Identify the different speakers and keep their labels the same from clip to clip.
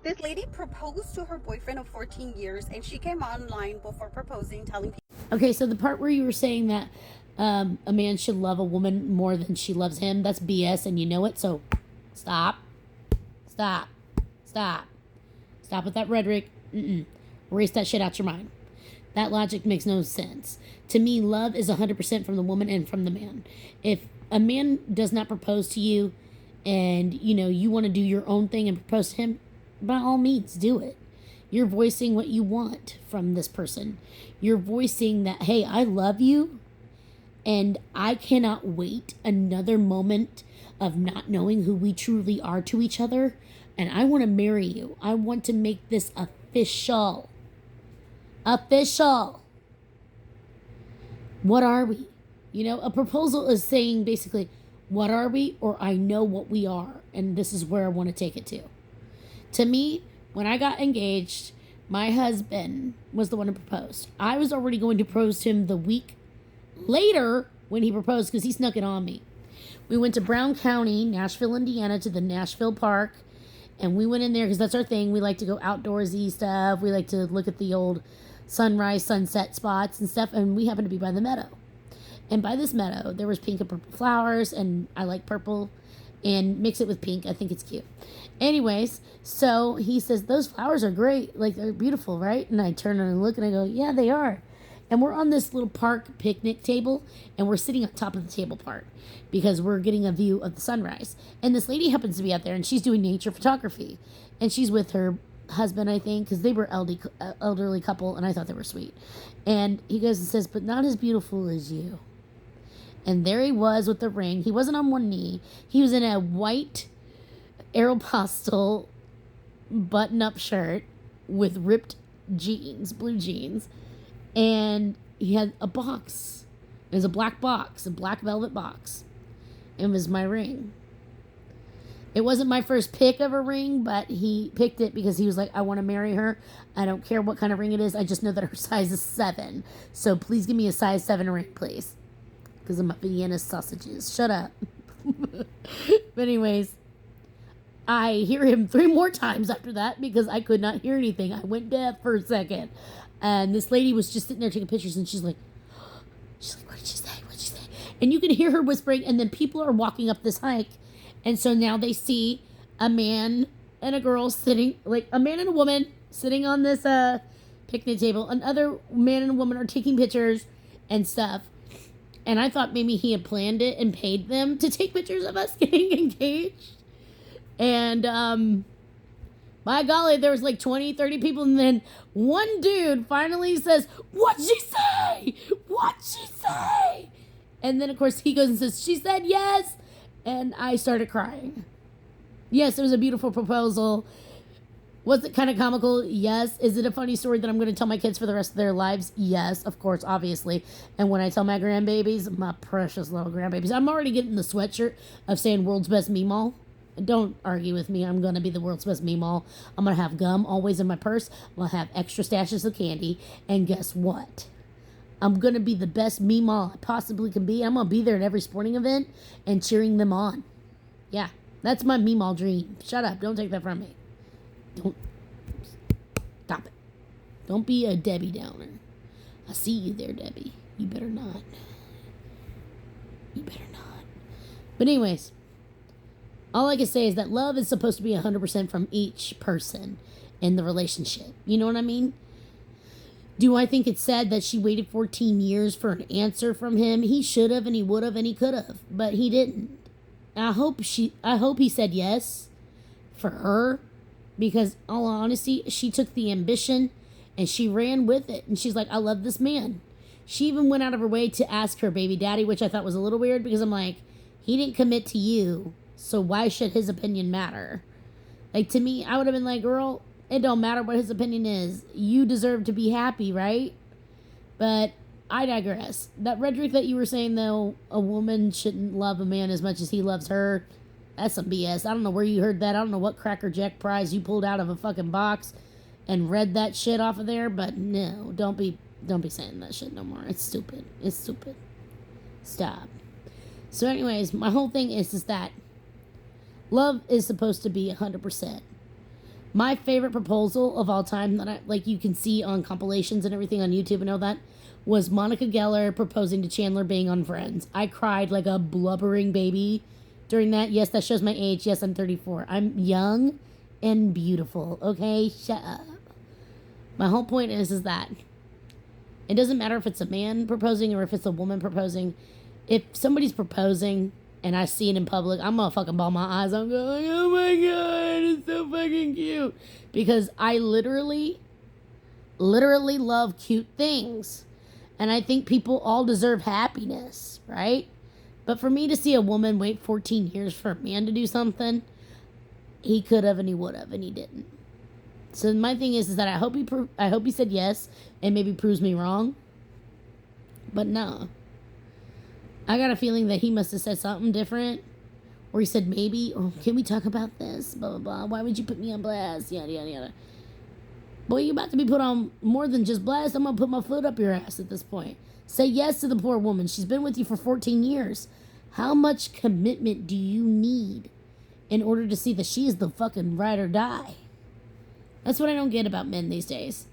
Speaker 1: This lady proposed to her boyfriend of 14 years and she came online before proposing, telling people.
Speaker 2: Okay, so the part where you were saying that a man should love a woman more than she loves him, that's BS and you know it, so stop. Stop. Stop. Stop with that rhetoric. Erase that shit out your mind. That logic makes no sense. To me, love is 100% from the woman and from the man. If a man does not propose to you and, you want to do your own thing and propose to him, by all means, do it. You're voicing what you want from this person. You're voicing that, hey, I love you and I cannot wait another moment of not knowing who we truly are to each other. And I want to marry you. I want to make this official. Official. What are we? A proposal is saying basically, what are we? Or I know what we are. And this is where I want to take it to. To me, when I got engaged, my husband was the one who proposed. I was already going to propose to him the week later when he proposed because he snuck it on me. We went to Brown County, Nashville, Indiana, to the Nashville Park. And we went in there because that's our thing. We like to go outdoorsy stuff. We like to look at the old sunrise, sunset spots and stuff. And we happened to be by the meadow. And by this meadow, there was pink and purple flowers. And I like purple. And mix it with pink. I think it's cute. Anyways, so he says, those flowers are great. Like, they're beautiful, right? And I turn and look and I go, yeah, they are. And we're on this little park picnic table, and we're sitting on top of the table part because we're getting a view of the sunrise. And this lady happens to be out there, and she's doing nature photography. And she's with her husband, I think, because they were elderly couple, and I thought they were sweet. And he goes and says, but not as beautiful as you. And there he was with the ring. He wasn't on one knee. He was in a white Aeropostale button-up shirt with ripped jeans, blue jeans. And he had a box. It was a black box, a black velvet box. It was my ring. It wasn't my first pick of a ring, but he picked it because he was like, I want to marry her. I don't care what kind of ring it is. I just know that her size is 7. So please give me a size 7 ring, please. Because of my Vienna sausages. Shut up. But anyways, I hear him 3 more times after that because I could not hear anything. I went deaf for a second. And this lady was just sitting there taking pictures, and she's like, what did she say? What did she say? And you can hear her whispering, and then people are walking up this hike. And so now they see a man and a girl sitting, like a man and a woman sitting on this picnic table. Another man and a woman are taking pictures and stuff. And I thought maybe he had planned it and paid them to take pictures of us getting engaged. And, by golly, there was like 20, 30 people, and then one dude finally says, what'd she say? What'd she say? And then, of course, he goes and says, she said yes. And I started crying. Yes, it was a beautiful proposal. Was it kind of comical? Yes. Is it a funny story that I'm going to tell my kids for the rest of their lives? Yes, of course, obviously. And when I tell my grandbabies, my precious little grandbabies, I'm already getting the sweatshirt of saying world's best meemaw. Don't argue with me. I'm going to be the world's best meemaw. I'm going to have gum always in my purse. I'm going to have extra stashes of candy. And guess what? I'm going to be the best meemaw I possibly can be. I'm going to be there at every sporting event and cheering them on. Yeah, that's my meemaw dream. Shut up. Don't take that from me. Don't. Stop it. Don't be a Debbie Downer. I see you there, Debbie. You better not. You better not. But anyways, all I can say is that love is supposed to be 100% from each person in the relationship. You know what I mean? Do I think it's sad that she waited 14 years for an answer from him? He should have, and he would have, and he could have, but he didn't. I hope he said yes for her, because all honesty, she took the ambition and she ran with it. And she's like, I love this man. She even went out of her way to ask her baby daddy, which I thought was a little weird because I'm like, he didn't commit to you. So why should his opinion matter? Like, to me, I would have been like, girl, it don't matter what his opinion is. You deserve to be happy, right? But I digress. That rhetoric that you were saying, though, a woman shouldn't love a man as much as he loves her, that's some BS. I don't know where you heard that. I don't know what Cracker Jack prize you pulled out of a fucking box and read that shit off of there. But no, don't be saying that shit no more. It's stupid. It's stupid. Stop. So anyways, my whole thing is that love is supposed to be 100%. My favorite proposal of all time that I like you can see on compilations and everything on YouTube and all that was Monica Geller proposing to Chandler Bing on Friends. I cried like a blubbering baby during that. Yes, that shows my age. Yes, I'm 34. I'm young and beautiful. Okay, shut up. My whole point is that it doesn't matter if it's a man proposing or if it's a woman proposing. If somebody's proposing and I see it in public, I'm gonna fucking ball my eyes. I'm going, oh my god, it's so fucking cute. Because I literally love cute things. And I think people all deserve happiness, right? But for me to see a woman wait 14 years for a man to do something, he could have and he would have and he didn't. So my thing is that I hope he said yes and maybe proves me wrong. But no. I got a feeling that he must have said something different. Or he said maybe, or can we talk about this? Blah, blah, blah. Why would you put me on blast? Yada, yada, yada. Boy, you about to be put on more than just blast. I'm going to put my foot up your ass at this point. Say yes to the poor woman. She's been with you for 14 years. How much commitment do you need in order to see that she is the fucking ride or die? That's what I don't get about men these days.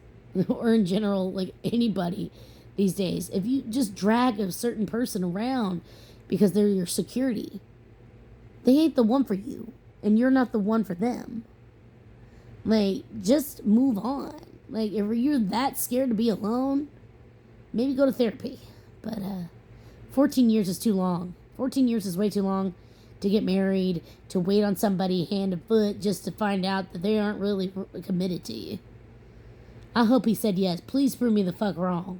Speaker 2: Or in general, like anybody these days. If you just drag a certain person around because they're your security, they ain't the one for you. And you're not the one for them. Like, just move on. Like, if you're that scared to be alone, maybe go to therapy. But 14 years is too long. 14 years is way too long to get married, to wait on somebody hand and foot just to find out that they aren't really committed to you. I hope he said yes. Please prove me the fuck wrong.